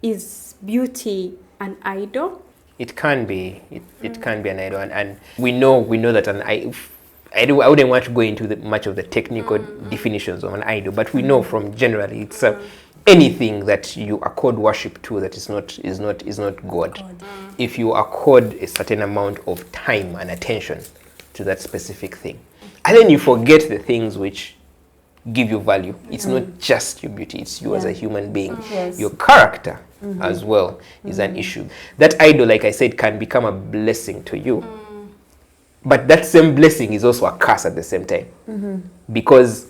is beauty an idol? It can be. It can be an idol, and we know that I wouldn't want to go into much of the technical definitions of an idol, but we know from generally it's anything that you accord worship to that is not God. If you accord a certain amount of time and attention to that specific thing, and then you forget the things which give you value. It's not just your beauty, it's you as a human being. Yes. Your character as well is an issue. That idol, like I said, can become a blessing to you. But that same blessing is also a curse at the same time. Because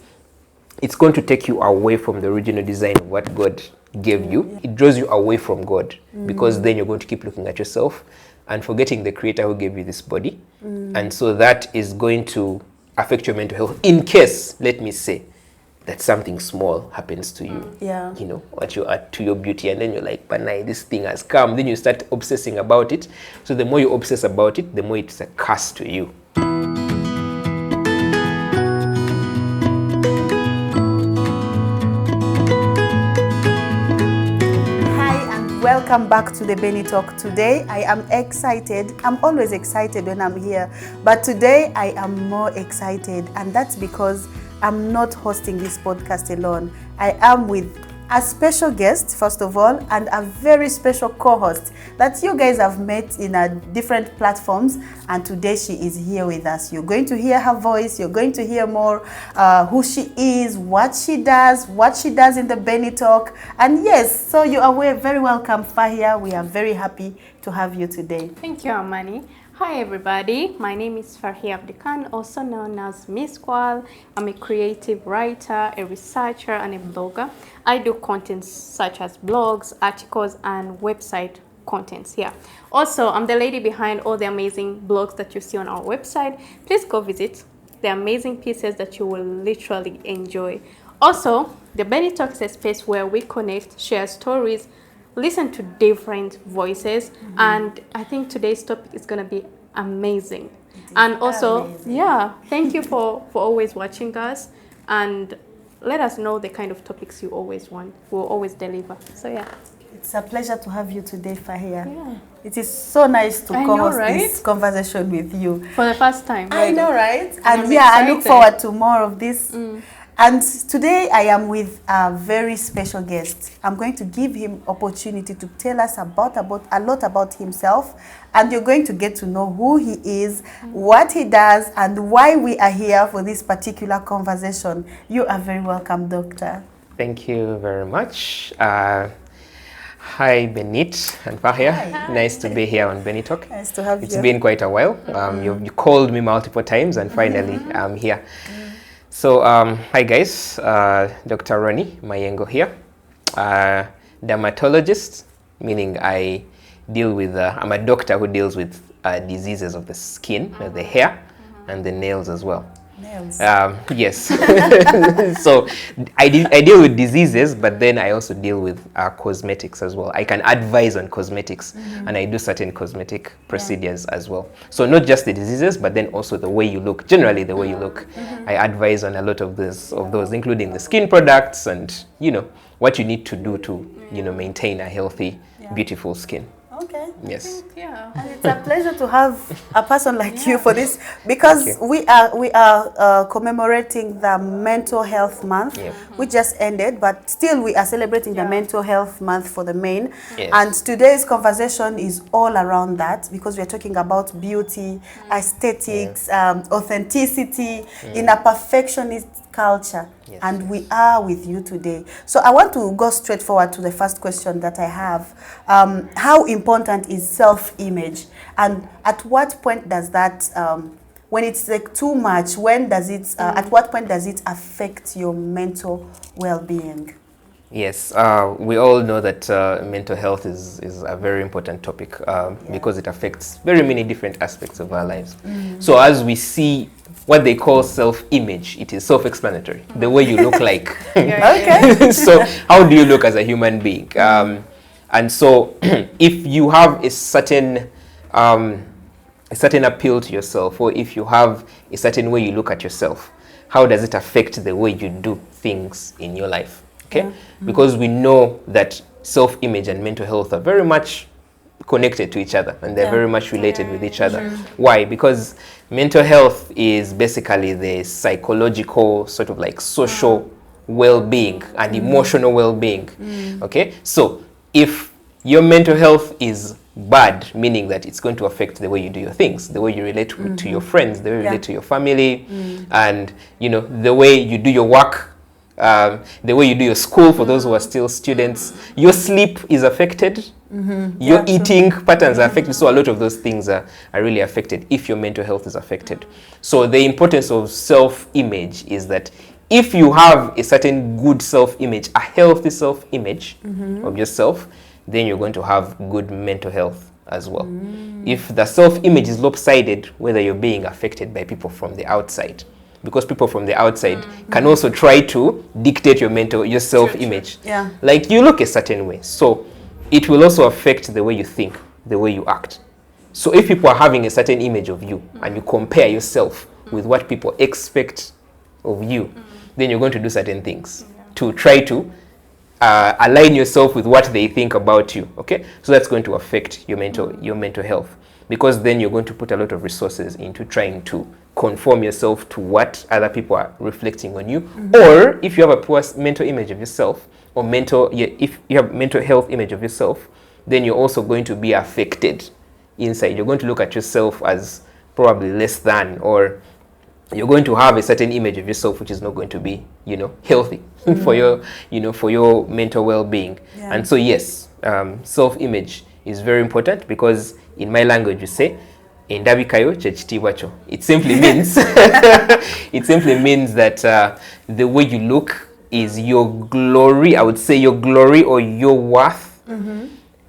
it's going to take you away from the original design of what God gave you. It draws you away from God because then you're going to keep looking at yourself and forgetting the creator who gave you this body. And so that is going to affect your mental health in case, let me say, that something small happens to you, you know, what you add to your beauty, and then you're like, but now this thing has come. Then you start obsessing about it. So the more you obsess about it, the more it's a curse to you. Welcome back to the Benny Talk. Today I am excited. I'm always excited when I'm here, but today I am more excited, and that's because I'm not hosting this podcast alone. I am with a special guest, first of all, and a very special co-host that you guys have met in different platforms, and today she is here with us. You're going to hear her voice. You're going to hear more who she is, what she does in the Benny Talk. And yes, so you are very welcome, Fahia. We are very happy to have you today. Thank you, Amani. Hi everybody, my name is Farhia Abdikan, also known as Miss Kwal. I'm a creative writer, a researcher, and a blogger. I do contents such as blogs, articles, and website contents here. Also, I'm the lady behind all the amazing blogs that you see on our website. Please go visit. They're amazing pieces that you will literally enjoy. Also, the Benny Talk is a space where we connect, share stories, listen to different voices, and I think today's topic is going to be amazing. And also, thank you for always watching us, and let us know the kind of topics you always want. We'll always deliver. So it's a pleasure to have you today, Fahia. It is so nice to co-host this conversation with you for the first time. I know, right? And I look forward to more of this. And today I am with a very special guest. I'm going to give him opportunity to tell us about a lot about himself, and you're going to get to know who he is, what he does, and why we are here for this particular conversation. You are very welcome, Doctor. Thank you very much. Hi, Benit and Fahia. Hi. Nice to be here on Benny Talk. Nice to have you. It's been quite a while. You called me multiple times, and finally I'm here. So, hi guys, Dr. Ronnie Mayengo here, dermatologist, meaning I deal with, I'm a doctor who deals with diseases of the skin, the hair, and the nails as well. Nails? Yes. So, I deal with diseases, but then I also deal with cosmetics as well. I can advise on cosmetics, and I do certain cosmetic procedures as well. So, not just the diseases, but then also the way you look, generally the way you look. I advise on a lot of those, including the skin products and, you know, what you need to do to, you know, maintain a healthy, beautiful skin. Okay. Yes. And it's a pleasure to have a person like you for this, because we are commemorating the Mental Health Month, which just ended, but still we are celebrating the Mental Health Month for the men. And today's conversation is all around that, because we are talking about beauty, aesthetics, authenticity in a perfectionist culture. And we are with you today. So I want to go straight forward to the first question that I have. How important is self-image? And at what point does that, when it's like too much, when does it, at what point does it affect your mental well-being? Yes, we all know that mental health is a very important topic because it affects very many different aspects of our lives. So as we see what they call self-image, it is self-explanatory, the way you look like. Okay. So how do you look as a human being? And so if you have a certain appeal to yourself, or if you have a certain way you look at yourself, how does it affect the way you do things in your life? Okay, because we know that self-image and mental health are very much connected to each other, and they're very much related with each other. Why? Because mental health is basically the psychological, sort of like social well-being and emotional well-being. Okay, so if your mental health is bad, meaning that it's going to affect the way you do your things, the way you relate to your friends, the way you relate to your family, and the way you do your work, the way you do your school, for those who are still students. Your sleep is affected. Your eating patterns are affected. So a lot of those things are really affected if your mental health is affected. So the importance of self-image is that if you have a certain good self-image, a healthy self-image of yourself, then you're going to have good mental health as well. If the self-image is lopsided, whether you're being affected by people from the outside, because people from the outside can also try to dictate your self-image. Like, you look a certain way, so it will also affect the way you think, the way you act. So if people are having a certain image of you and you compare yourself with what people expect of you, then you're going to do certain things to try to align yourself with what they think about you. Okay, so that's going to affect your mental health, because then you're going to put a lot of resources into trying to conform yourself to what other people are reflecting on you. Or if you have a poor mental image of yourself, or if you have mental health image of yourself, then you're also going to be affected inside. You're going to look at yourself as probably less than, or you're going to have a certain image of yourself which is not going to be, healthy for your mental well-being. And so yes, self-image is very important, because in my language you say endabikayo chechitibwacho. It simply means that the way you look is your glory. I would say your glory or your worth.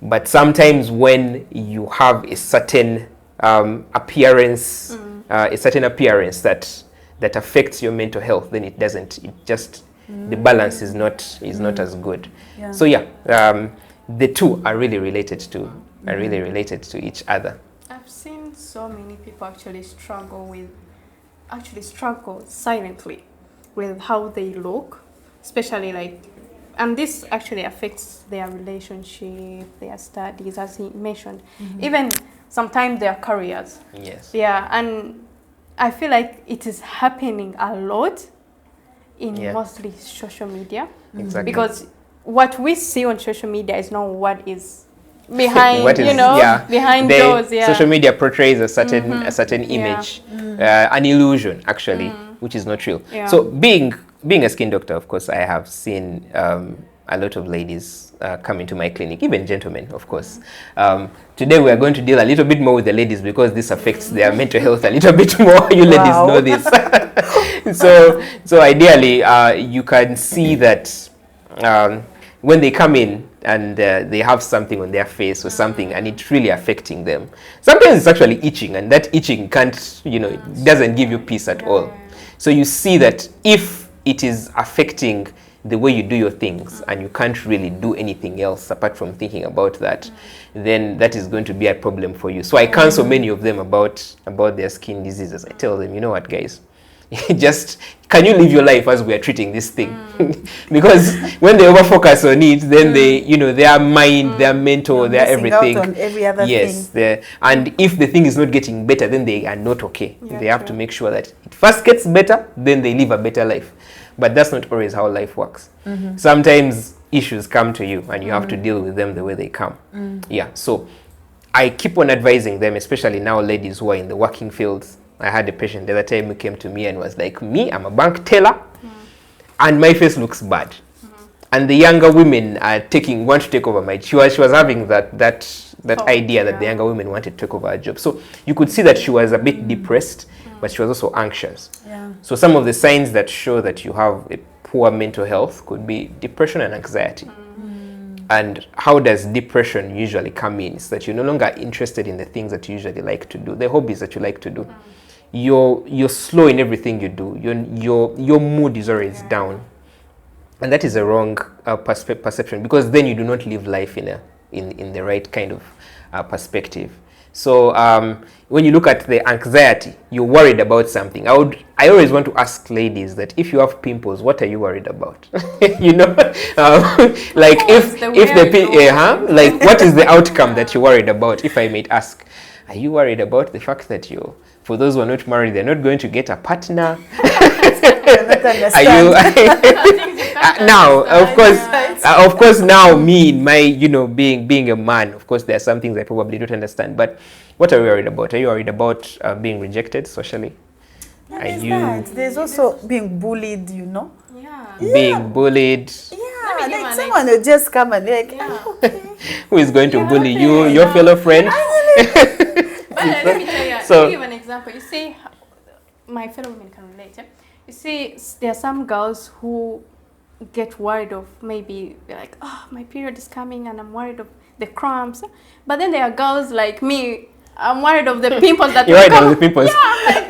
But sometimes when you have a certain appearance, that affects your mental health, then the balance is not as good. So the two are really related to each other. I've seen so many people actually struggle silently with how they look, especially and this actually affects their relationship, their studies, as he mentioned, even sometimes their careers. Yes. Yeah, and I feel like it is happening a lot in mostly social media. Exactly. Because what we see on social media is not what is behind, behind those. Yeah. Social media portrays a certain image, an illusion actually, which is not real. Yeah. So being a skin doctor, of course, I have seen a lot of ladies come into my clinic, even gentlemen, of course. Today we are going to deal a little bit more with the ladies, because this affects their mental health a little bit more. You ladies know this. So ideally, you can see that when they come in and they have something on their face or something, and it's really affecting them. Sometimes it's actually itching, and that itching can't, it doesn't give you peace at all. So you see that if it is affecting the way you do your things, and you can't really do anything else apart from thinking about that, then that is going to be a problem for you. So I counsel many of them about their skin diseases. I tell them, you know what, guys, just can you live your life as we are treating this thing? Because when they overfocus on it, then their mind, their mental, their everything. Out on every other thing. And if the thing is not getting better, then they are not okay. They have to make sure that it first gets better, then they live a better life. But that's not always how life works. Sometimes issues come to you, and you have to deal with them the way they come. So I keep on advising them, especially now ladies who are in the working fields. I had a patient the other time who came to me and was like, me, I'm a bank teller, and my face looks bad. And the younger women want to take over my. She was having that idea that the younger women wanted to take over her job. So you could see that she was a bit depressed, but she was also anxious. So some of the signs that show that you have a poor mental health could be depression and anxiety. And how does depression usually come in? It's that you're no longer interested in the things that you usually like to do, the hobbies that you like to do. You're slow in everything you do. Your mood is always down, and that is a wrong perception, because then you do not live life in the right kind of perspective. So when you look at the anxiety, you're worried about something. I always want to ask ladies that if you have pimples, what are you worried about? You know, like like what is the outcome that you're worried about? If I may ask, are you worried about the fact that for those who are not married, they're not going to get a partner? Are you now? Of course, now me, my being a man, of course, there are some things I probably don't understand. But what are you worried about? Are you worried about being rejected socially? There's also being bullied, being bullied? Yeah, like someone will just come and like, okay. Who is going to bully you? Your fellow friend? But let me tell you, let me give an example. You see, my fellow women can relate. Yeah? You see, there are some girls who get worried of maybe like, oh, my period is coming and I'm worried of the cramps. But then there are girls like me, I'm worried of the pimples that you're worried of the pimples. Yeah,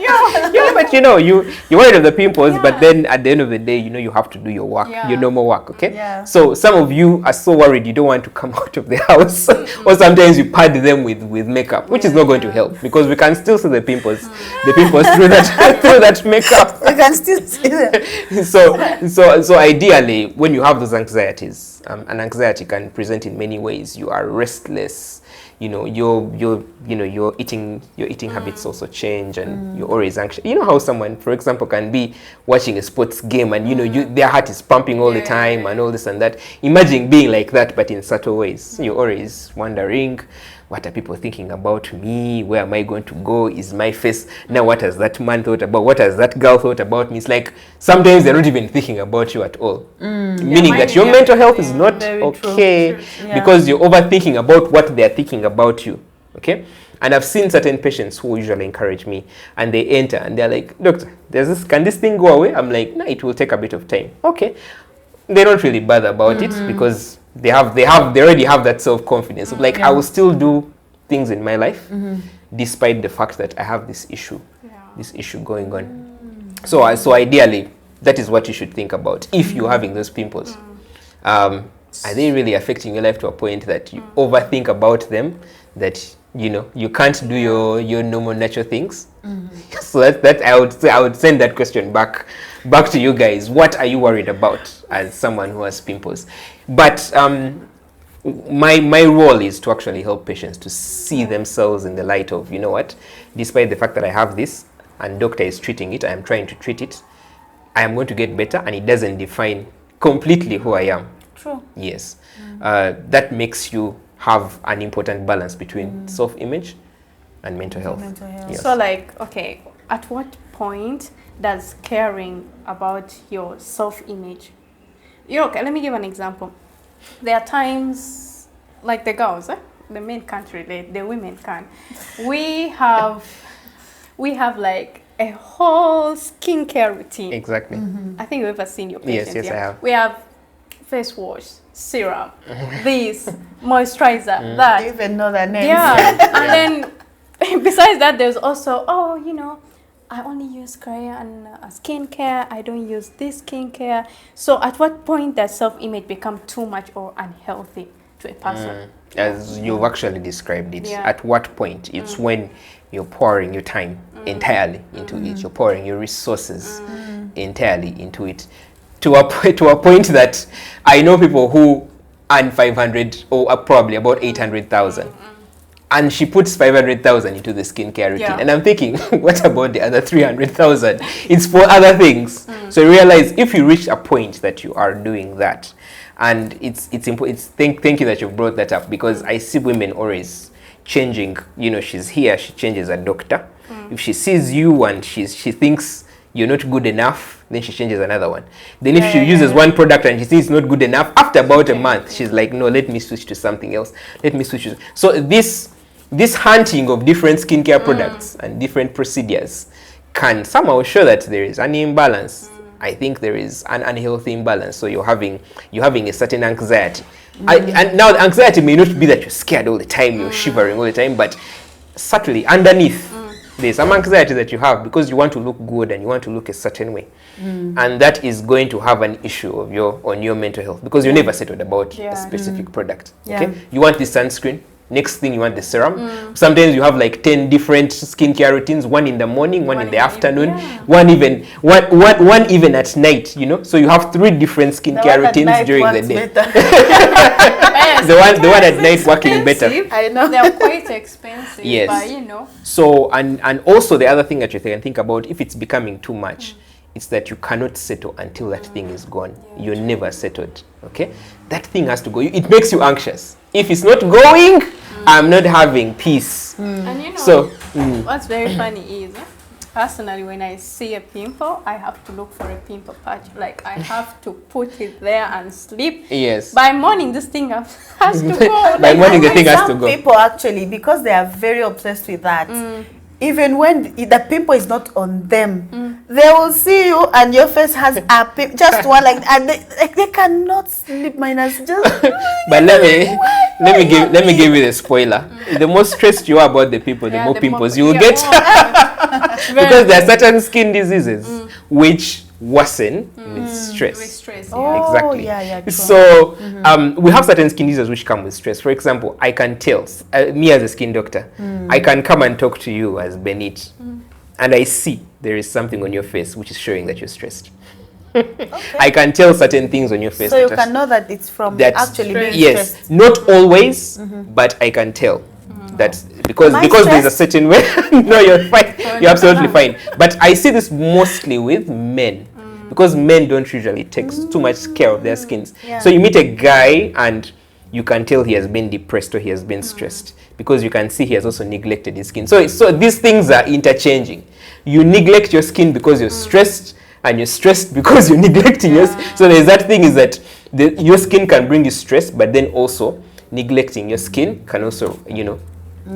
I'm like, yo. But you're worried of the pimples, but then at the end of the day, you have to do your work, your normal work, okay? Yeah. So some of you are so worried you don't want to come out of the house, or sometimes you pad them with makeup, which is not going to help because we can still see the pimples through that makeup. We can still see them. So ideally, when you have those anxieties, an anxiety can present in many ways. You are restless. Your eating habits also change, and you're always anxious. You know how someone, for example, can be watching a sports game and their heart is pumping all the time and all this and that. Imagine being like that, but in subtle ways. You're always wondering, what are people thinking about me? Where am I going to go? Is my face now? What has that man thought about? What has that girl thought about me? It's like sometimes they're not even thinking about you at all. Meaning that your mental health is not okay because you're overthinking about what they're thinking about you. Okay? And I've seen certain patients who usually encourage me, and they enter and they're like, doctor, can this thing go away? I'm like, no, it will take a bit of time. Okay. They don't really bother about it because they already have that self-confidence of like, I will still do things in my life despite the fact that I have this issue going on. So ideally, that is what you should think about if you're having those pimples. Are they really affecting your life to a point that you overthink about them, that you can't do your normal natural things? So that I would send that question back to you guys. What are you worried about as someone who has pimples? But my role is to actually help patients to see themselves in the light of, despite the fact that I have this and doctor is treating it, I am trying to treat it, I am going to get better, and it doesn't define completely who I am. True. Yes. That makes you have an important balance between self-image and mental health. Yes. So okay, at what point does caring about your self-image? Okay, let me give an example. There are times, like the girls, the men can't relate, the women can. We have like a whole skincare routine. Exactly. I think you've ever seen your patients. Yes, I have. We have face wash, serum, this, moisturizer, that. You even know their names. Yeah. And then besides that, there's also, I only use Korean skincare. I don't use this skincare. So at what point does self-image become too much or unhealthy to a person? As you've actually described it, at what point? It's when you're pouring your time entirely into it. You're pouring your resources entirely into it. To a point that I know people who earn 500 or probably about 800,000. And she puts 500,000 into the skincare routine. And I'm thinking, what about the other 300,000? It's for other things. So you realize if you reach a point that you are doing that, and it's important. Thank you that you brought that up, because I see women always changing. She's here, she changes a doctor. If she sees you and she thinks you're not good enough, then she changes another one. Then if she uses one product and she sees it's not good enough, after about a month, she's like, no, let me switch to something else. So this hunting of different skincare products and different procedures can somehow show that there is an imbalance. I think there is an unhealthy imbalance. So you're having a certain anxiety. And now the anxiety may not be that you're scared all the time, you're shivering all the time, but subtly underneath, there's some anxiety that you have because you want to look good and you want to look a certain way. And that is going to have an issue on your mental health, because you never settled about a specific product. Okay? You want this sunscreen, Next thing you want the serum. Sometimes you have like 10 different skincare routines, one in the morning, one in the afternoon, one even at night, you know. So you have 3 different skincare routines during the day. the one at night working better. I know. They're quite expensive. Yes. But you know. So and also the other thing that you can think about, if it's becoming too much, it's that you cannot settle until that thing is gone. You're never settled. Okay? That thing has to go. It makes you anxious. If it's not going, I'm not having peace. And you know, So what's very funny is, personally, when I see a pimple, I have to look for a pimple patch. Like, I have to put it there and sleep. yes. By morning, this thing has to go. By morning, the thing has to Some go. people actually, because they are very obsessed with that, even when the pimple is not on them, they will see you and your face has a pimple, just one and they cannot sleep minus just. But let me give you the spoiler. The more stressed you are about the people, the more pimples you will get. Because there are certain skin diseases which worsen with stress. With stress, Oh, Exactly. yeah, true. So we have certain skin diseases which come with stress. For example, I can tell, me as a skin doctor, I can come and talk to you as Benit, and I see there is something on your face which is showing that you're stressed. I can tell certain things on your face. So you can know that it's from That's actually being yes, stressed. not always, but I can tell. That because Am I there's a stressed? certain way. No, you're fine. You're absolutely fine. But I see this mostly with men, because men don't usually take too much care of their skins. Yeah. So you meet a guy and you can tell he has been depressed or he has been stressed, because you can see he has also neglected his skin. So these things are interchanging. You neglect your skin because you're stressed, and you're stressed because you're neglecting yours. So there's that thing is that your skin can bring you stress, but then also neglecting your skin can also,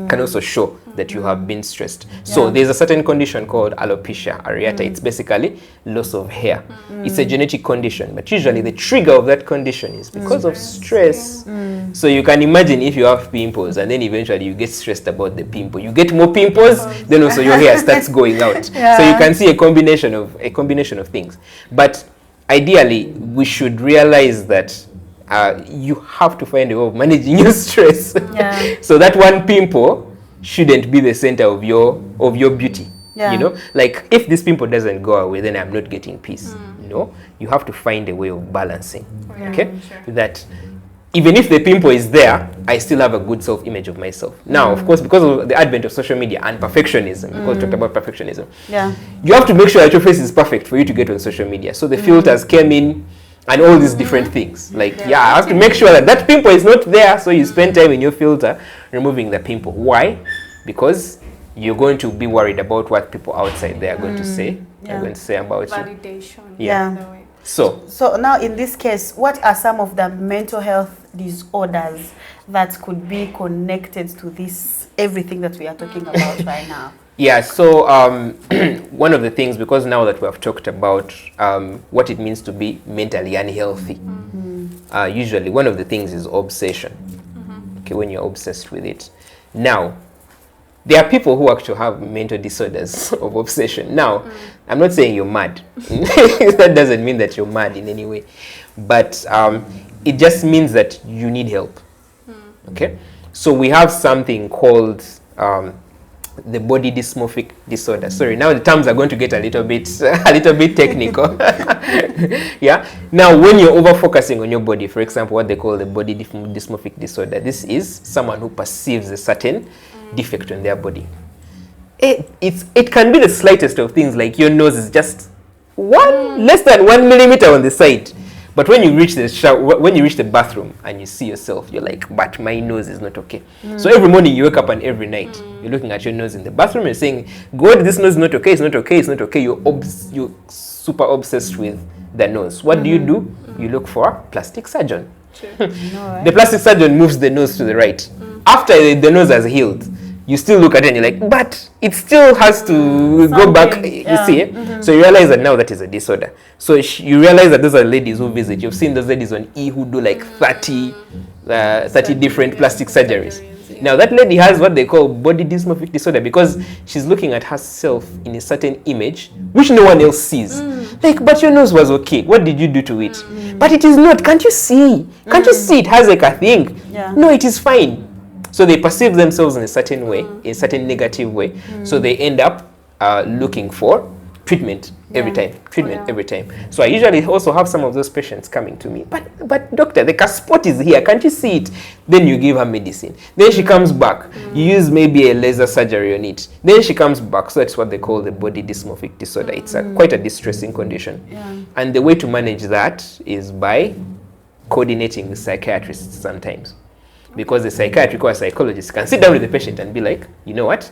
can also show that you have been stressed. So there's a certain condition called alopecia areata. It's basically loss of hair. It's a genetic condition, but usually the trigger of that condition is because of stress. So you can imagine if you have pimples and then eventually you get stressed about the pimple, you get more pimples, then also your hair starts going out. So you can see a combination of things. But ideally, we should realize that you have to find a way of managing your stress. Yeah. So that one pimple shouldn't be the center of your beauty. Yeah. Like if this pimple doesn't go away, then I'm not getting peace. You have to find a way of balancing. Okay, that even if the pimple is there, I still have a good self-image of myself. Now, of course, because of the advent of social media and perfectionism, because we talked about perfectionism, you have to make sure that your face is perfect for you to get on social media. So the filters came in, and all these different things. Like, I have to make sure that pimple is not there, so you spend time in your filter removing the pimple. Why? Because you're going to be worried about what people outside there are going to say. They're going to say about you. Validation. Yeah. So now in this case, what are some of the mental health disorders that could be connected to this, everything that we are talking about right now? yeah, so one of the things, because now that we have talked about what it means to be mentally unhealthy, usually one of the things is obsession. Okay, when you're obsessed with it. Now, there are people who actually have mental disorders of obsession. Now, I'm not saying you're mad. That doesn't mean that you're mad in any way. But it just means that you need help. Okay? So we have something called the body dysmorphic disorder. Sorry, now the terms are going to get a little bit technical. Yeah. Now, when you're over focusing on your body, for example, what they call the body dysmorphic disorder, this is someone who perceives a certain defect on their body. It can be the slightest of things, like your nose is just less than 1 millimeter on the side. But when you reach the bathroom and you see yourself, you're like, but my nose is not okay. So every morning you wake up and every night you're looking at your nose in the bathroom and saying, God, this nose is not okay, it's not okay, it's not okay. You're super obsessed with the nose. What do? You look for a plastic surgeon. The plastic surgeon moves the nose to the right. After the nose has healed, you still look at it and you're like, but it still has to go back. You see? So you realize that now that is a disorder. So you realize that those are ladies who visit. You've seen those ladies on E who do like 30 different plastic surgeries. Now that lady has what they call body dysmorphic disorder, because she's looking at herself in a certain image which no one else sees. Like, but your nose was okay. What did you do to it? But it is not. Can't you see? Can't you see it has like a thing? Yeah. No, it is fine. So they perceive themselves in a certain way, in a certain negative way. So they end up looking for treatment every time, every time. So I usually also have some of those patients coming to me. But doctor, the spot is here. Can't you see it? Then you give her medicine. Then she comes back. You use maybe a laser surgery on it. Then she comes back. So that's what they call the body dysmorphic disorder. It's quite a distressing condition. And the way to manage that is by coordinating with psychiatrists sometimes. Because the psychiatrist or psychologist can sit down with the patient and be like, you know what?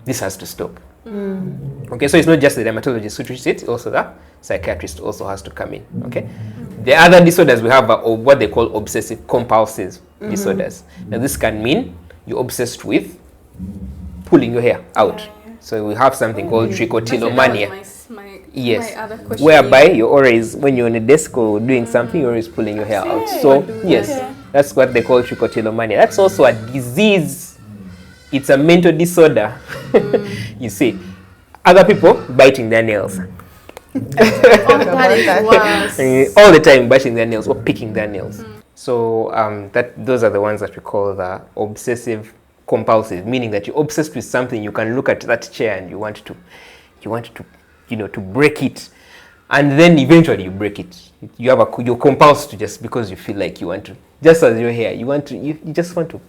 This has to stop. Okay, so it's not just the dermatologist who treats it, also the psychiatrist also has to come in. Okay, the other disorders we have are what they call obsessive compulsive disorders. Now this can mean you're obsessed with pulling your hair out. So we have something called trichotillomania. Yes, whereby you're always, when you're on a desk or doing something, you're always pulling your hair out. So yes, that's what they call trichotillomania. That's also a disease. It's a mental disorder. You see, other people biting their nails. All the time biting their nails or picking their nails. So those are the ones that we call the obsessive compulsive, meaning that you're obsessed with something. You can look at that chair and you want to to break it, and then eventually you break it. You're compulsed to, just because you feel like you want to, just as your hair, you just want to,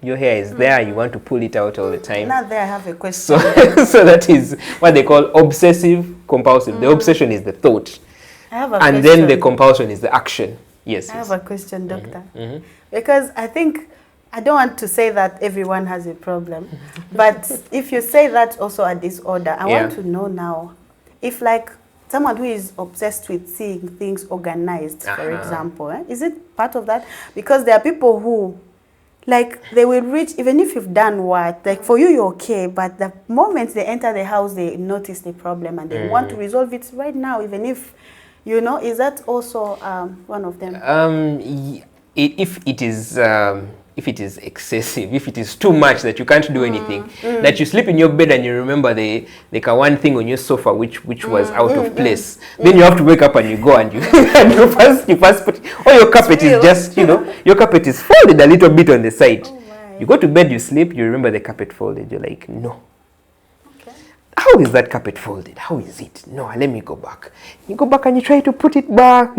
your hair is there, you want to pull it out all the time. Now there I have a question. So that is what they call obsessive compulsive. The obsession is the thought, I have a and question. then the compulsion is the action. Yes. I have a question, doctor. Because I think, I don't want to say that everyone has a problem, but if you say that's also a disorder, I want to know now, if like someone who is obsessed with seeing things organized, for example, is it part of that? Because there are people who, like, they will reach, even if you've done what, like for you, you're okay, but the moment they enter the house, they notice the problem and they want to resolve it right now, even if, is that also one of them? If it is excessive, if it is too much that you can't do anything, that you sleep in your bed and you remember the one thing on your sofa which was out of place, then you have to wake up and you go and you you first put, or your carpet is just, your carpet is folded a little bit on the side. You go to bed, you sleep, you remember the carpet folded. You're like, no. How is that carpet folded? How is it? No, let me go back. You go back and you try to put it back.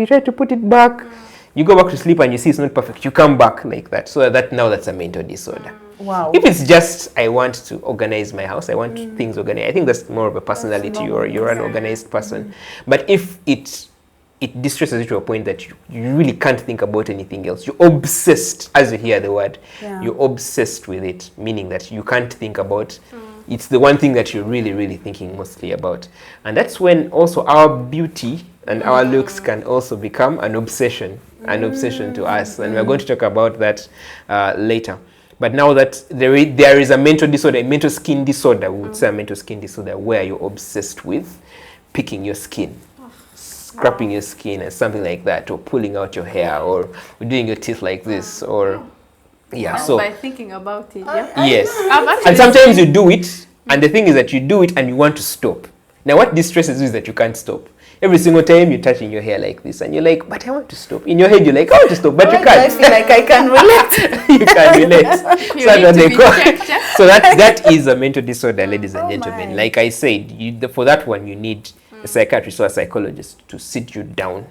You go back to sleep and you see it's not perfect. You come back like that. So that's a mental disorder. Wow. If it's just, I want to organize my house, I want things organized, I think that's more of a personality, you're an organized person. But if it distresses you to a point that you really can't think about anything else, you're obsessed, as you hear the word, you're obsessed with it, meaning that you can't think about, it's the one thing that you're really, really thinking mostly about. And that's when also our beauty and our looks can also become an obsession to us. And we're going to talk about that later. But now that there is a mental disorder, a mental skin disorder, we would say a mental skin disorder, where you're obsessed with picking your skin, scraping your skin and something like that, or pulling out your hair, or doing your teeth like this, or so by thinking about it. Yes. And sometimes you do it, and the thing is that you do it and you want to stop. Now what distresses you is that you can't stop. Every single time you're touching your hair like this and you're like, but I want to stop. In your head you're like, I want to stop, but you can't. I feel like I can relate. You can relate. So that is a mental disorder, ladies and gentlemen. Like I said, for that one you need a psychiatrist or a psychologist to sit you down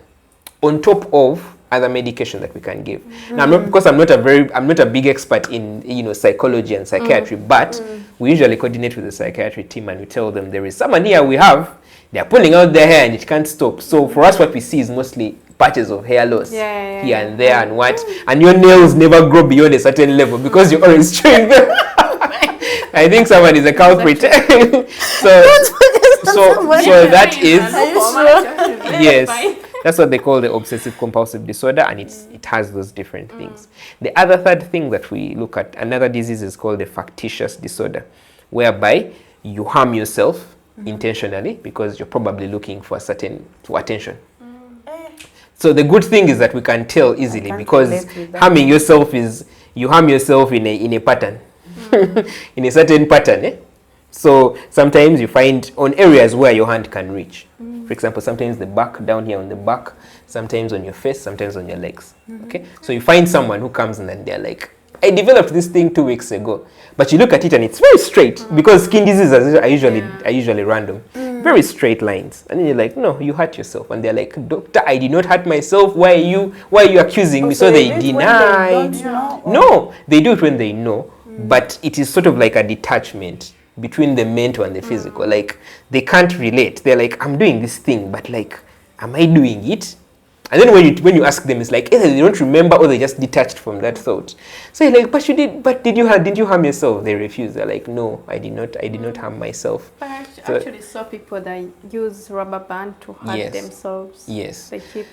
on top of other medication that we can give. Now, I'm not a big expert in psychology and psychiatry, but we usually coordinate with the psychiatry team and we tell them there is someone here they are pulling out their hair and it can't stop. So for us, what we see is mostly patches of hair loss here and there and what, and your nails never grow beyond a certain level because you're always chewing them. I think someone is a culprit. so that is, yes, that's what they call the obsessive compulsive disorder, and it has those different things. The other third thing that we look at, another disease, is called the factitious disorder, whereby you harm yourself intentionally because you're probably looking for attention. So the good thing is that we can tell easily, because harming yourself is, you harm yourself in a pattern, in a certain pattern. So sometimes you find on areas where your hand can reach. For example, sometimes the back, down here on the back, sometimes on your face, sometimes on your legs. Okay, so you find someone who comes in and they're like, I developed this thing 2 weeks ago. But you look at it and it's very straight because skin diseases are usually random. Very straight lines. And then you're like, no, you hurt yourself. And they're like, doctor, I did not hurt myself. Why are you accusing me? So they deny. No, they do it when they know. But it is sort of like a detachment between the mental and the physical. Like, they can't relate. They're like, I'm doing this thing, but like, am I doing it? And then when you ask them, it's like either they don't remember or they just detached from that thought. So you're like, did you harm yourself? They refuse. They're like, no, I did not harm myself. But I actually saw people that use rubber band to hurt themselves. Yes. They keep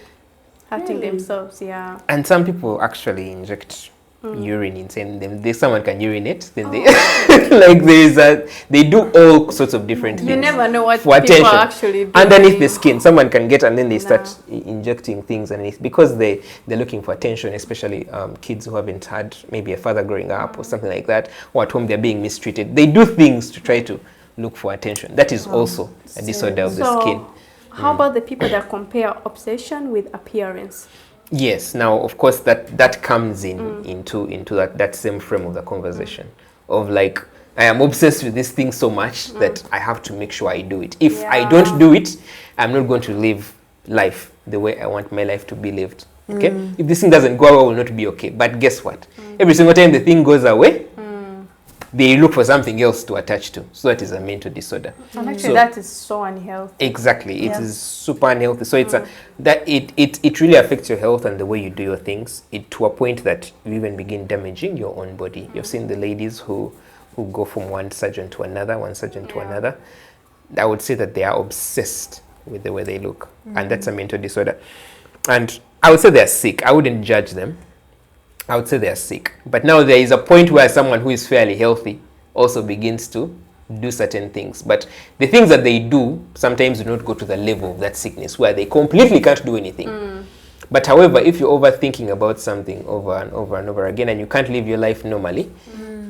hurting themselves, yeah. And some people actually inject urine inside them. Someone can urinate, then they like they do all sorts of different things. You never know what for people attention. are actually doing. Underneath the skin, someone can get, and then they start injecting things underneath because they're looking for attention, especially kids who haven't had maybe a father growing up or something like that, or at home they're being mistreated. They do things to try to look for attention. That is also a disorder of the skin. How about the people that compare obsession with appearance? Yes. Now, of course, that comes into that same frame of the conversation of like, I am obsessed with this thing so much that I have to make sure I do it. If I don't do it, I'm not going to live life the way I want my life to be lived. Okay? If this thing doesn't go away, I will not be okay. But guess what? Every single time the thing goes away, they look for something else to attach to. So that is a mental disorder. And actually, that is so unhealthy. Exactly. It is super unhealthy. So it's it really affects your health and the way you do your things, to a point that you even begin damaging your own body. You've seen the ladies who go from one surgeon to another, I would say that they are obsessed with the way they look. And that's a mental disorder. And I would say they're sick. I wouldn't judge them. I would say they're sick. But now there is a point where someone who is fairly healthy also begins to do certain things. But the things that they do sometimes do not go to the level of that sickness where they completely can't do anything. But however, if you're overthinking about something over and over and over again and you can't live your life normally,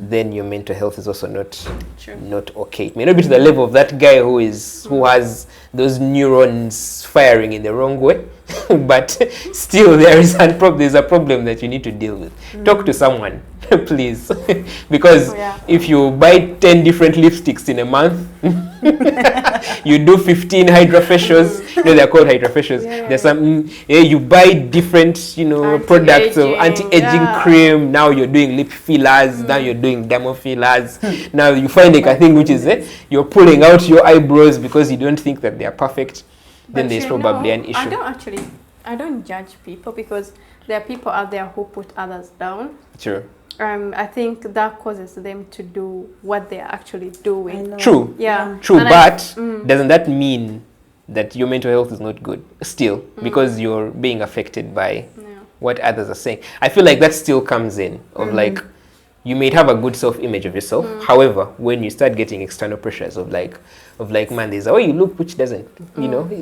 then your mental health is also not okay. It may not be to the level of that guy who has those neurons firing in the wrong way, but still there's a problem that you need to deal with. Talk to someone, please, because if you buy 10 different lipsticks in a month, you do 15 hydrofacials. They're called hydrofacials. There's some you buy different products of anti-aging cream. Now you're doing lip fillers. Now you're doing dermal fillers. Now you find like a thing which is you're pulling out your eyebrows because you don't think that they are perfect. Then there's probably an issue. I don't judge people because there are people out there who put others down. Sure. I think that causes them to do what they are actually doing. True. Yeah. True, but doesn't that mean that your mental health is not good still because you're being affected by what others are saying? I feel like that still comes in of like, you may have a good self-image of yourself. However, when you start getting external pressures of like, man, there's a way you look which doesn't,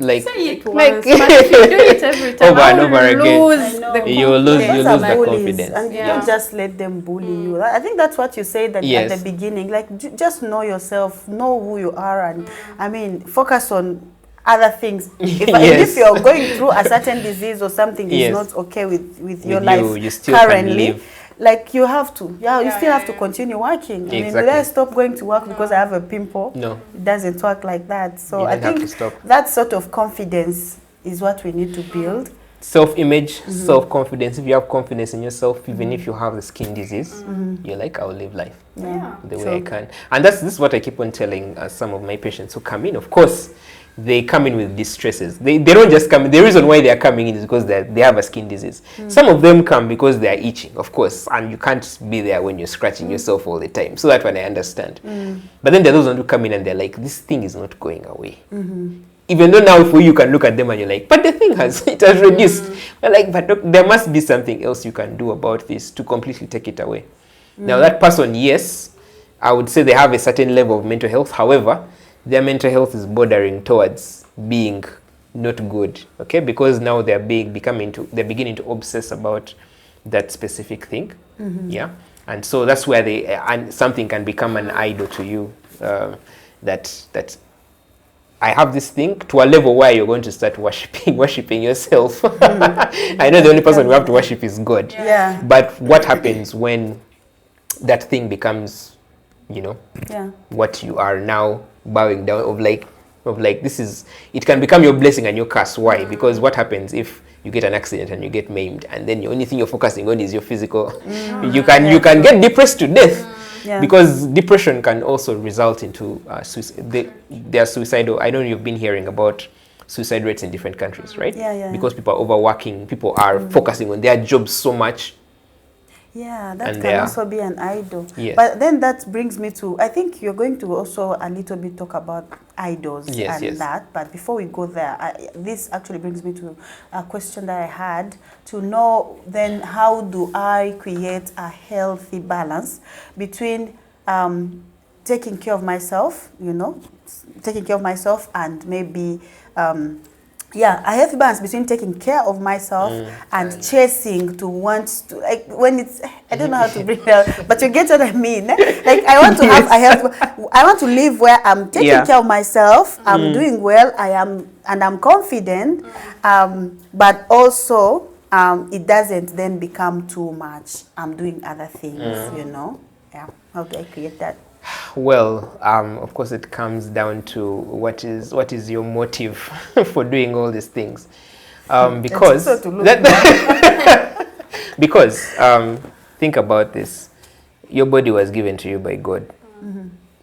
like, say it once, but if you do it every time, over and over again, you will lose the confidence. And you don't just let them bully you. I think that's what you said at the beginning. Like, just know yourself, know who you are, and I mean, focus on other things. If you're going through a certain disease or something is not okay with your life you still currently, like you have to, you still have to continue working. I mean, will I stop going to work because I have a pimple? No. It doesn't work like that. So I think that sort of confidence is what we need to build. Self-image, self-confidence. If you have confidence in yourself, even if you have the skin disease, you're like, I'll live life the way I can. And this is what I keep on telling some of my patients who come in. Of course, they come in with distresses. They don't just come in. The reason why they are coming in is because they have a skin disease. Some of them come because they are itching, of course, and you can't be there when you're scratching yourself all the time. So that one I understand. But then there are those who come in and they're like, this thing is not going away. Even though now for you can look at them and you're like, but the thing has reduced. We're like, but look, there must be something else you can do about this to completely take it away. Now that person, yes, I would say they have a certain level of mental health. However, their mental health is bordering towards being not good, okay? Because now they're beginning to obsess about that specific thing, and so that's where and something can become an idol to you. That I have this thing to a level where you're going to start worshiping yourself. I know the only person we have to worship is God. Yeah. But what happens when that thing becomes, what you are now bowing down of like this is, it can become your blessing and your curse. Why? Because what happens if you get an accident and you get maimed, and then the only thing you're focusing on is your physical? You can get depressed to death. Because depression can also result into suicide. They are suicidal. I know you've been hearing about suicide rates in different countries, right? Because people are overworking, people are focusing on their jobs so much. Yeah, that can also be an idol. Yes. But then that brings me to, I think you're going to also a little bit talk about idols that. But before we go there, this actually brings me to a question that I had to know then, how do I create a healthy balance between taking care of myself, and maybe a healthy balance between taking care of myself and chasing to want to, like, when it's, I don't know how to bring it out, but you get what I mean. Like, I want to have a healthy, I want to live where I'm taking care of myself, I'm doing well, and I'm confident, but also it doesn't then become too much. I'm doing other things, How do I create that? Well, of course, it comes down to what is your motive for doing all these things, because think about this: your body was given to you by God.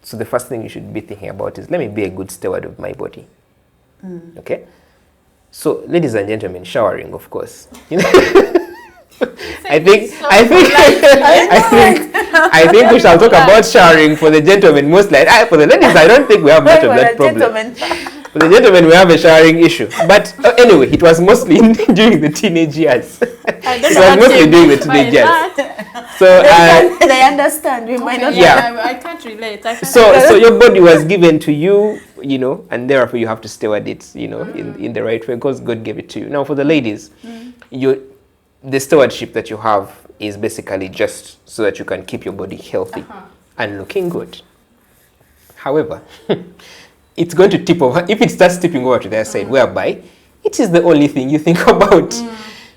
So the first thing you should be thinking about is, let me be a good steward of my body. Okay. So, ladies and gentlemen, showering, of course. I think we shall talk about showering for the gentlemen most likely. For the ladies, I don't think we have much of that problem. For the gentlemen, we have a showering issue. But anyway, it was mostly during the teenage years. It was mostly during the teenage years. So they understand. We might not. I can't relate. So your body was given to you, and therefore you have to steward it, in the right way, because God gave it to you. Now, for the ladies, the stewardship that you have is basically just so that you can keep your body healthy and looking good. However, it's going to tip over, if it starts tipping over to their side, whereby it is the only thing you think about.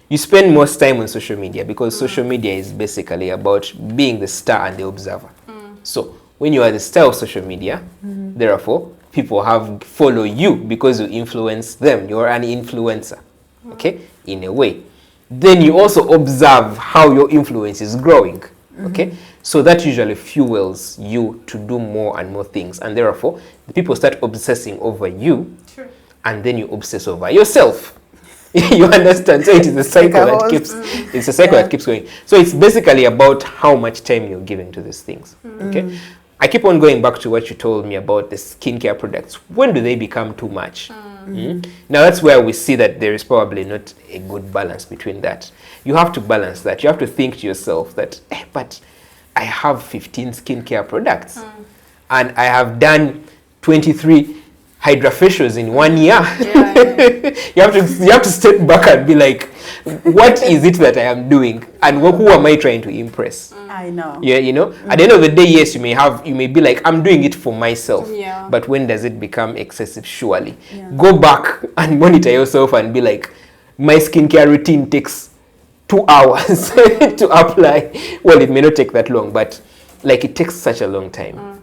You spend most time on social media, because social media is basically about being the star and the observer. So when you are the star of social media, therefore, people follow you because you influence them. You're an influencer, okay, in a way. Then you also observe how your influence is growing, okay? So that usually fuels you to do more and more things. And therefore, the people start obsessing over you, and then you obsess over yourself. You understand? So it is a cycle that keeps going. So it's basically about how much time you're giving to these things, okay? I keep on going back to what you told me about the skincare products. When do they become too much? Now that's where we see that there is probably not a good balance between that. You have to balance that. You have to think to yourself that, but I have 15 skincare products and I have done 23 hydrofacials in 1 year. You have to step back and be like, what is it that I am doing, and who am I trying to impress? I know. Yeah, at the end of the day, yes, you may be like, I'm doing it for myself. But when does it become excessive? Surely. Go back and monitor yourself and be like, my skincare routine takes 2 hours to apply. Well, it may not take that long, but like, it takes such a long time.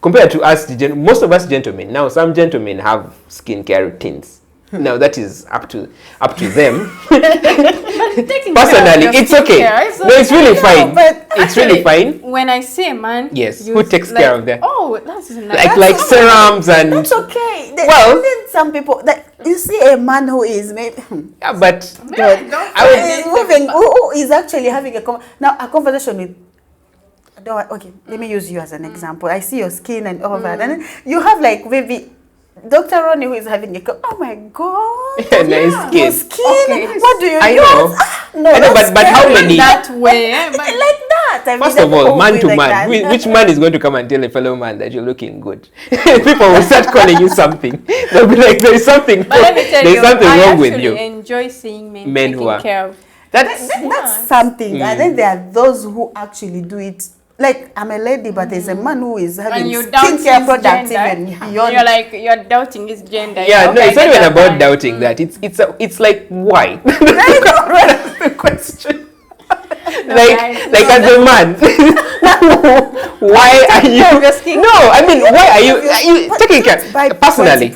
Compared to us, most of us gentlemen, now some gentlemen have skincare routines. Now that is up to them. Personally, it's okay. No, it's really fine. But it's really fine. When I see a man, who takes care of that? Oh, that's nice. Like serums and. That's okay. Well, then some people that you see a man who is maybe. Yeah, but who is actually having a conversation with. Okay, let me use you as an example. I see your skin and all that, and you have like maybe Dr. Ronnie who is having oh my God, nice skin. Your skin. Okay. What do you use? No, I know, but how many? That way, like that. I mean, first of all, man to man, which man is going to come and tell a fellow man that you're looking good? People will start calling you something. They'll be like, there is something. But let me tell you, something wrong with you. I enjoy seeing men who are care of. That's something, and then there are those who actually do it. Like, I'm a lady, but there's a man who is having skincare products even beyond. You're doubting his gender. Yeah, no, it's not even about doubting that. It's like, why? That's the question. As a man, Why are you? No, I mean, why are you taking care? Personally,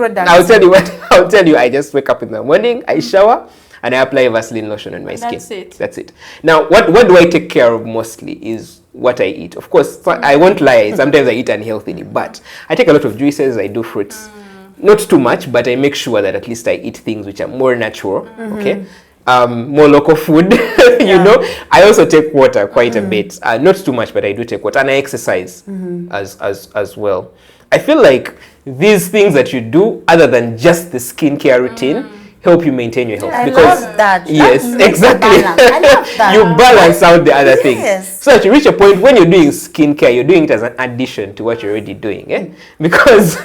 I'll tell you. I just wake up in the morning, I shower, and I apply Vaseline lotion on my skin. That's it. Now, what do I take care of mostly is what I eat. Of course, I won't lie. Sometimes I eat unhealthily, but I take a lot of juices. I do fruits. Not too much, but I make sure that at least I eat things which are more natural. Okay. More local food. You know, I also take water quite a bit, not too much, but I do take water, and I exercise as well. I feel like these things that you do, other than just the skincare routine, help you maintain your health. I because love that. Yes, That makes exactly. a balance. I love that. You balance out the other Yes. things, so that you reach a point when you're doing skincare, you're doing it as an addition to what you're already doing. Because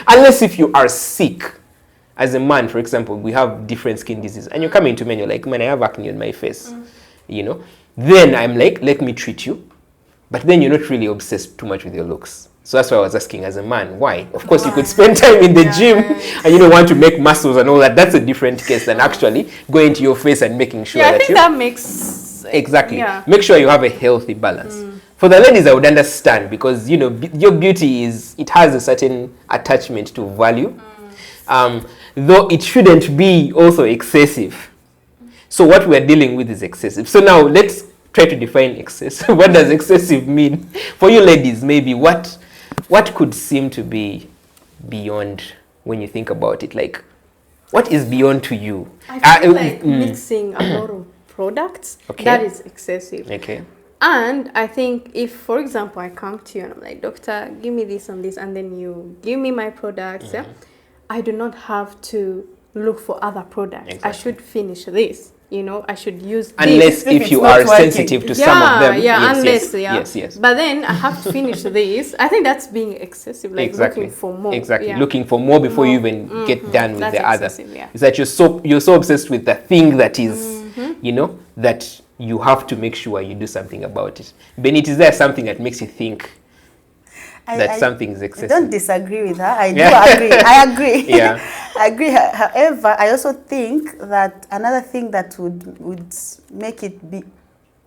unless if you are sick. As a man, for example, we have different skin diseases, and you're coming to me and you're like, man, I have acne on my face, you know. Then I'm like, let me treat you. But then you're not really obsessed too much with your looks. So that's why I was asking, as a man, why? Of course, you could spend time in the gym and you don't want to make muscles and all that. That's a different case than actually going to your face and making sure that I think that makes... Exactly. Yeah. Make sure you have a healthy balance. For the ladies, I would understand, because, you know, your beauty it has a certain attachment to value. Though it shouldn't be also excessive. So what we're dealing with is excessive. So now let's try to define excessive. What does excessive mean? For you ladies, maybe what could seem to be beyond when you think about it? Like, what is beyond to you? I feel like mixing a lot of products, that is excessive. Okay. And I think if, for example, I come to you and I'm like, doctor, give me this and this, and then you give me my products, I do not have to look for other products. I should finish this. You know, I should use unless this. if you are sensitive to some of them. Yes. But then I have to finish this. I think that's being excessive, like looking for more. Looking for more before you even get done with the other. Yeah. It's that you're so obsessed with the thing that is, you know, that you have to make sure you do something about it. Benit, is there something that makes you think that something is excessive? I don't disagree with her. I do agree. I agree. Yeah. I agree. However, I also think that another thing that would make it be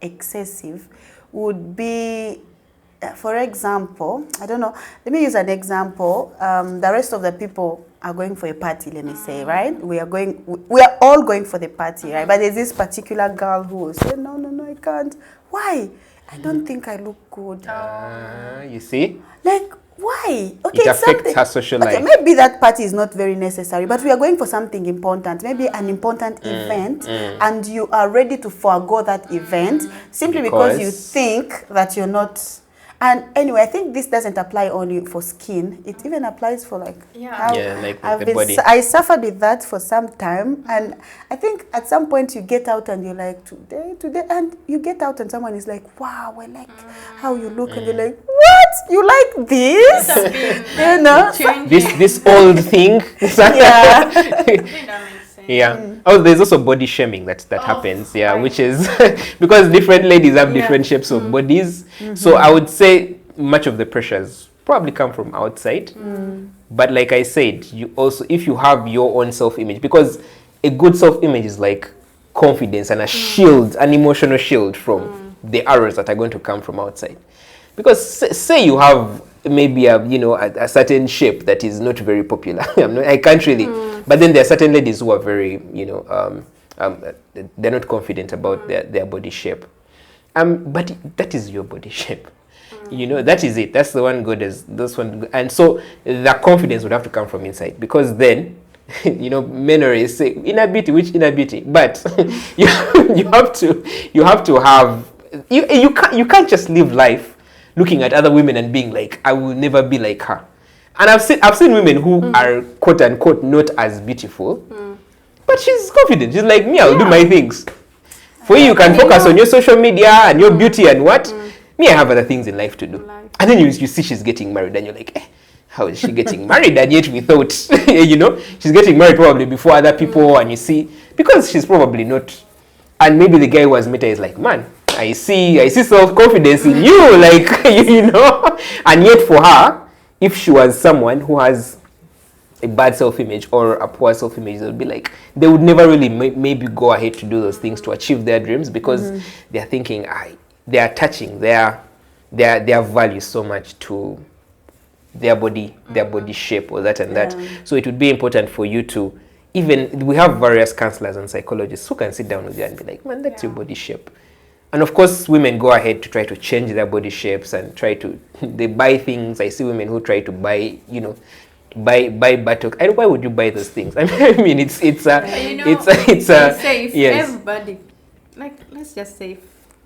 excessive would be, for example, I don't know, let me use an example. The rest of the people are going for a party, let me say, right? We are all going for the party, right? But there's this particular girl who will say, no, I can't. Why? I don't think I look good. You see? Like, why? Okay, it affects her social life. Maybe that party is not very necessary, but we are going for something important, maybe an important event, and you are ready to forego that event simply because you think that you're not. And anyway, I think this doesn't apply only for skin. It even applies for like the body. I suffered with that for some time, and I think at some point you get out and you're like, today, and you get out and someone is like, wow, I like how you look, and you're like, what? You like this? You know, this old thing. Yeah. Oh, there's also body shaming that happens. Yeah, which is because different ladies have different shapes of bodies. So I would say much of the pressures probably come from outside. But like I said, you also, if you have your own self-image, because a good self-image is like confidence and a shield, an emotional shield from the arrows that are going to come from outside. Because say you have maybe a certain shape that is not very popular. I can't really. But then there are certain ladies who are very, they're not confident about their body shape. But that is your body shape. That is it. That's the one good as this one. And so the confidence would have to come from inside, because then, men always say inner beauty, which inner beauty? But you have to have, you can't just live life looking at other women and being like, I will never be like her. And I've seen women who are quote unquote not as beautiful, but she's confident. She's like, me, I'll do my things. For you can focus on your social media and your beauty and what. Me, I have other things in life to do. And then you see she's getting married and you're like, how is she getting married? And yet we thought, she's getting married probably before other people, and you see, because she's probably not. And maybe the guy who has met her is like, man, I see self-confidence in you, like, and yet for her, if she was someone who has a bad self-image or a poor self-image, they would be like, they would never really maybe go ahead to do those things to achieve their dreams, because they're thinking, they're attaching their their value so much to their body shape or that and that. So it would be important for you to, even we have various counselors and psychologists who can sit down with you and be like, man, that's your body shape. And of course, women go ahead to try to change their body shapes and try to, they buy things. I see women who try to buy, buy buttock. And why would you buy those things? I mean, it's safe. Yes. Everybody, like, let's just say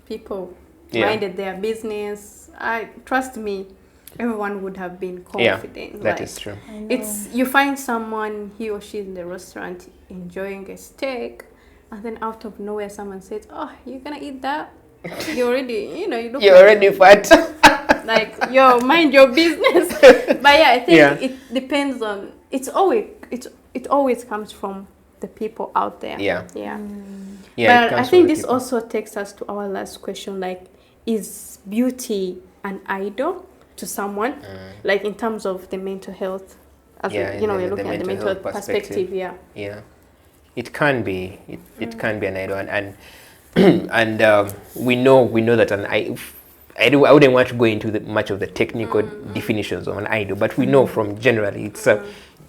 people Yeah. minded their business. Trust me, everyone would have been confident. Yeah, that is true. It's, you find someone, he or she in the restaurant enjoying a steak, and then out of nowhere someone says, "Oh, you're gonna eat that?" You already, you look You're already fat. like, yo, mind your business. But yeah, I think it depends on, it always comes from the people out there. Yeah. Yeah. Yeah, But I think this also takes us to our last question, like, is beauty an idol to someone? Like, in terms of the mental health, as we're looking at the mental health perspective. Yeah, it can be. It can be an idol, and we know that I wouldn't want to go into much of the technical definitions of an idol, but we know from generally it's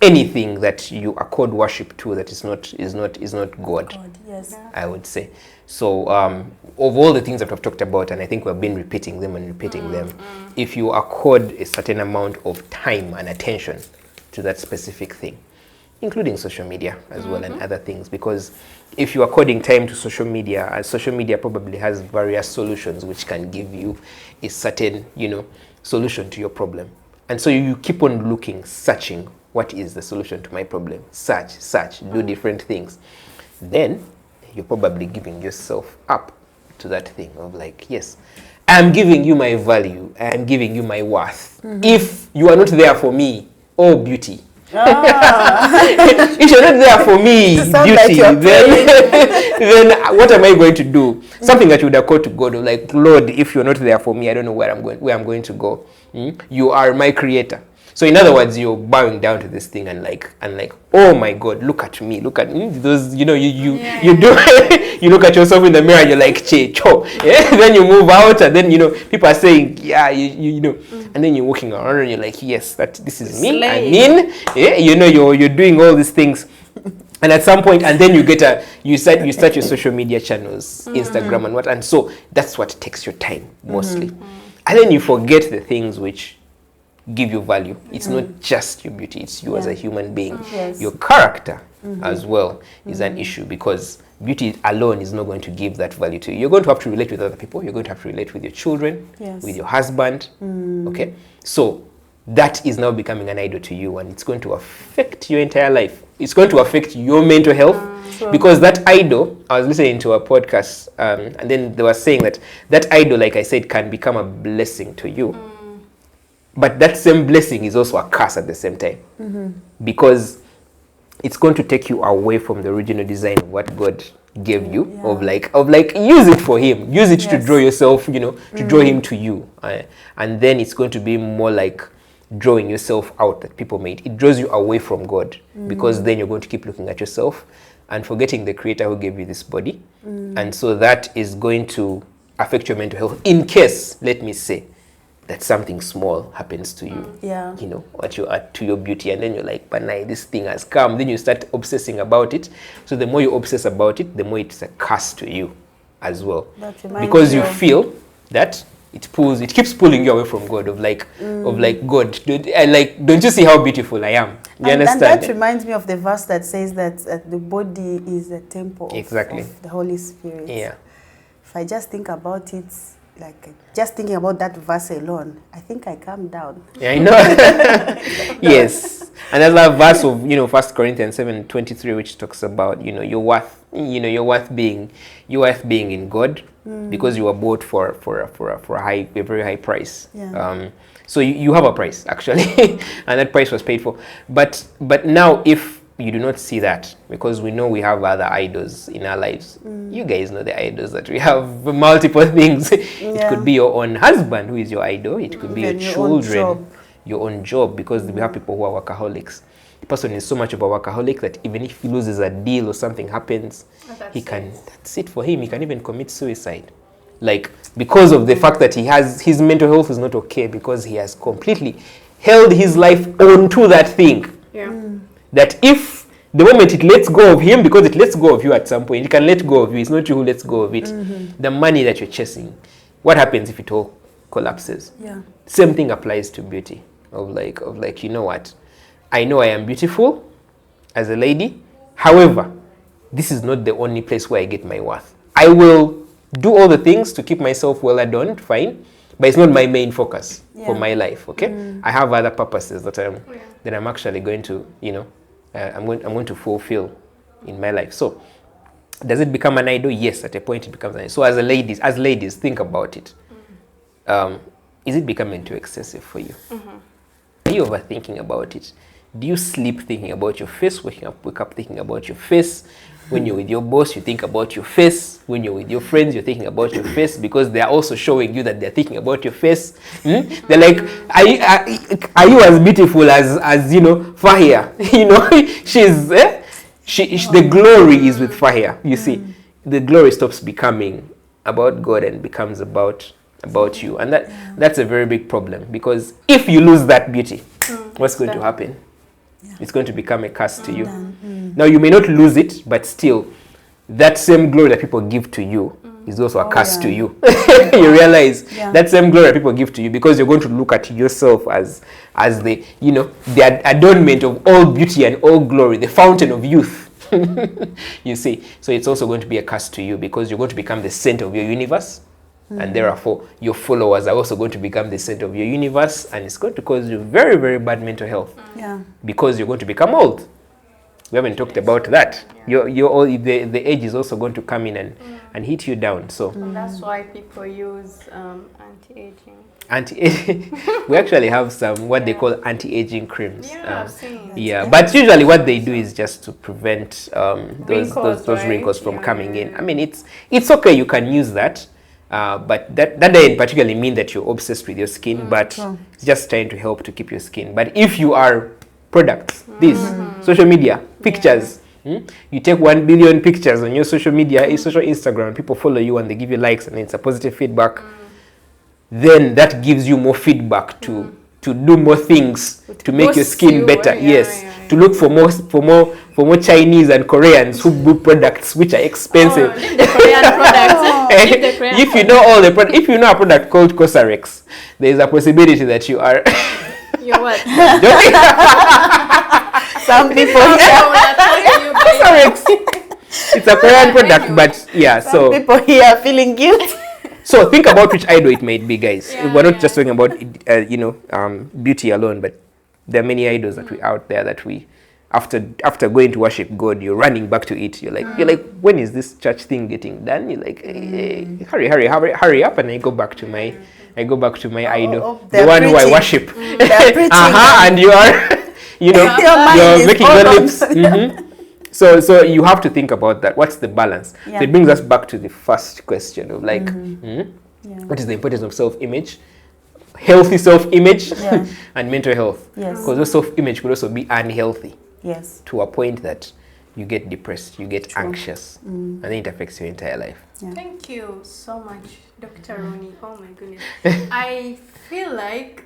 anything that you accord worship to that is not God. Yes. I would say. So of all the things that we've talked about, and I think we've been repeating them, if you accord a certain amount of time and attention to that specific thing, including social media as well and other things, because if you are according time to social media, and social media probably has various solutions which can give you a certain, solution to your problem. And so you keep on looking, searching, what is the solution to my problem? Search, do different things. Then you're probably giving yourself up to that thing of like, yes, I'm giving you my value, I'm giving you my worth. If you are not there for me, oh beauty, if you're not there for me, beauty, like then what am I going to do? Something that you would have called to God, like, Lord, if you're not there for me, I don't know where I'm going to go. You are my creator. So in other words, you're bowing down to this thing and like, oh my God, look at me, those, you do, you look at yourself in the mirror and you're like, che, cho, yeah? Then you move out and then, people are saying, yeah, and then you're walking around and you're like, yes, this is me, I mean, yeah, you're doing all these things. And at some point, and then you start your social media channels, Instagram and so that's what takes your time mostly. And then you forget the things which give you value. It's not just your beauty, it's you as a human being. Yes. Your character as well is an issue, because beauty alone is not going to give that value to you. You're going to have to relate with other people, you're going to have to relate with your children, with your husband. Okay, so that is now becoming an idol to you, and it's going to affect your entire life. It's going to affect your mental health, because that idol, I was listening to a podcast, and then they were saying that idol, like I said, can become a blessing to you. But that same blessing is also a curse at the same time, because it's going to take you away from the original design of what God gave you, of like use it for Him, use it to draw yourself, to draw Him to you, and then it's going to be more like drawing yourself out that people made. It draws you away from God, because then you're going to keep looking at yourself and forgetting the Creator who gave you this body, and so that is going to affect your mental health in case, let me say, that something small happens to you, what you add to your beauty, and then you're like, but now this thing has come. Then you start obsessing about it. So the more you obsess about it, the more it's a curse to you as well, because you feel that it keeps pulling you away from God. Of like God, don't you see how beautiful I am? You understand? And that reminds me of the verse that says that the body is a temple of the Holy Spirit. Yeah. If I just think about it, like just thinking about that verse alone, I think I calm down. Yeah, I know. Yes. And there's a verse of 1 Corinthians 7:23, which talks about your worth being in God, because you were bought for a very high price. So you have a price actually, and that price was paid for. But now if you do not see that, because we know we have other idols in our lives. You guys know the idols that we have, multiple things. It could be your own husband who is your idol. It could be your children, your own job, because we have people who are workaholics. The person is so much of a workaholic that even if he loses a deal or something happens, that's it for him. He can even commit suicide. Like, because of the fact that his mental health is not okay, because he has completely held his life onto that thing. Yeah. That if the moment it lets go of him, because it lets go of you at some point, it can let go of you, it's not you who lets go of it. The money that you're chasing, what happens if it all collapses? Yeah. Same thing applies to beauty. Of like, you know what? I know I am beautiful as a lady. However, this is not the only place where I get my worth. I will do all the things to keep myself well adorned, fine, but it's not my main focus for my life. Okay, I have other purposes that I'm actually going to, I'm going to fulfill in my life. So, does it become an idol? Yes, at a point it becomes an idol. So, as ladies, think about it. Is it becoming too excessive for you? Are you overthinking about it? Do you sleep thinking about your face? Wake up thinking about your face. When you're with your boss, you think about your face. When you're with your friends, you're thinking about your face, because they're also showing you that they're thinking about your face. They're like, are you as beautiful as Fahia? The glory is with Fahia. You see, the glory stops becoming about God and becomes about you, and that's a very big problem, because if you lose that beauty, what's going to happen? It's going to become a curse to you. Now, you may not lose it, but still, that same glory that people give to you is also a curse to you. You realize that same glory that people give to you, because you're going to look at yourself as the the adornment of all beauty and all glory, the fountain of youth. You see, so it's also going to be a curse to you, because you're going to become the center of your universe. And therefore, your followers are also going to become the center of your universe, and it's going to cause you very, very bad mental health. Because you're going to become old. We haven't talked about that. You're all, the age is also going to come in and hit you down. So and that's why people use anti-aging. We actually have some what they call anti-aging creams. I've seen. But usually what they do is just to prevent those Wrinkles, wrinkles from coming in. I mean, it's okay, you can use that. But that doesn't particularly mean that you're obsessed with your skin, but just trying to help to keep your skin. But if you are products, social media, pictures, you take 1 billion pictures on your social media, social Instagram, people follow you and they give you likes and it's a positive feedback, then that gives you more feedback to do more things to make your skin better. To look for more Chinese and Koreans who do products which are expensive. Leave the Korean products. If you know if you know a product called Cosrx, there is a possibility that you are. You're what? Some people. Cosrx. It's a Korean product, but Some people here are feeling guilt. So think about which idol it might be, guys. We're not just talking about beauty alone, but there are many idols that we out there that we, after going to worship God, you're running back to it. You're like, when is this church thing getting done? You're like, hurry up, and I go back to my idol, the one who I worship. And you are, you're making the lips. So you have to think about that. What's the balance? So it brings us back to the first question of like, what is the importance of self-image? Healthy self-image and mental health. Because your self-image could also be unhealthy. To a point that you get depressed, you get anxious, and then it affects your entire life. Thank you so much, Dr. Ronnie. Oh my goodness. I feel like,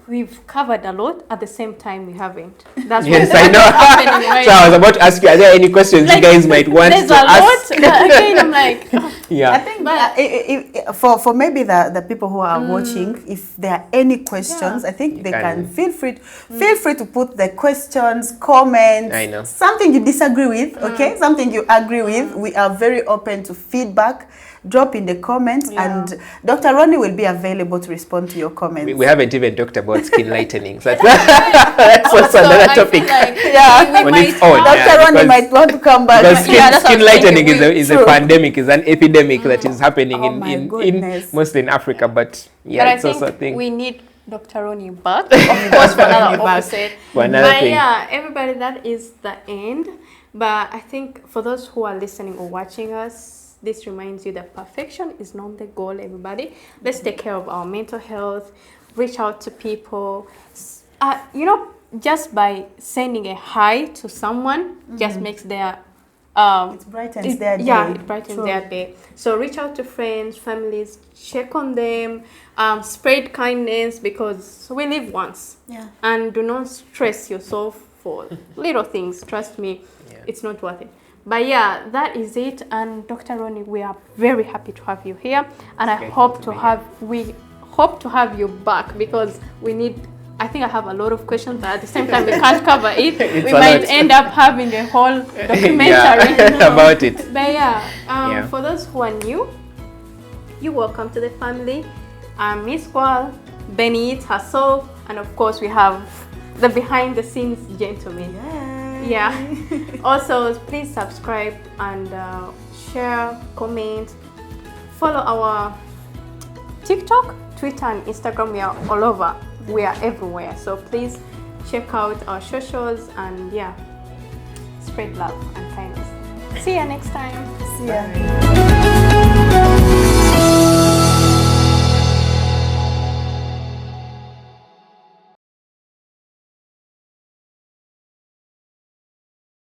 we've covered a lot, at the same time we haven't. That's yes, what's I know. happening right So I was now. about to ask you, are there any questions you guys might want there's to ask? There's a lot, but again, I'm like, I think for maybe the people who are watching, if there are any questions, I think they can feel free to put the questions, comments, I know. something you disagree with, okay, something you agree with. We are very open to feedback. Drop in the comments, and Dr. Ronnie will be available to respond to your comments. We haven't even talked about skin lightening. So that's also another topic. On its own. Dr. Ronnie might want to come back. Because skin lightening is a pandemic, is an epidemic that is happening in mostly in Africa. But it's also a thing. We need Dr. Ronnie back, of course, for another episode. But everybody, that is the end. But I think for those who are listening or watching us, this reminds you that perfection is not the goal, everybody. Let's take care of our mental health, reach out to people. Just by sending a hi to someone just makes their It brightens their day. Yeah, it brightens True. their day. So reach out to friends, families, check on them, spread kindness, because we live once. Yeah. And do not stress yourself for little things. Trust me, it's not worth it. But yeah, that is it. And Dr. Ronnie, we are very happy to have you here, and I hope to have you back, because we need. I think I have a lot of questions, but at the same time we can't cover it. We might end up having a whole documentary about it. But yeah, for those who are new, you're welcome to the family. I'm Miss Kwal, Benny herself, and of course we have the behind the scenes gentleman. Yeah. Also, please subscribe and share, comment, follow our TikTok, Twitter, and Instagram. We are all over. We are everywhere. So please check out our socials and spread love and kindness. See you next time. See ya.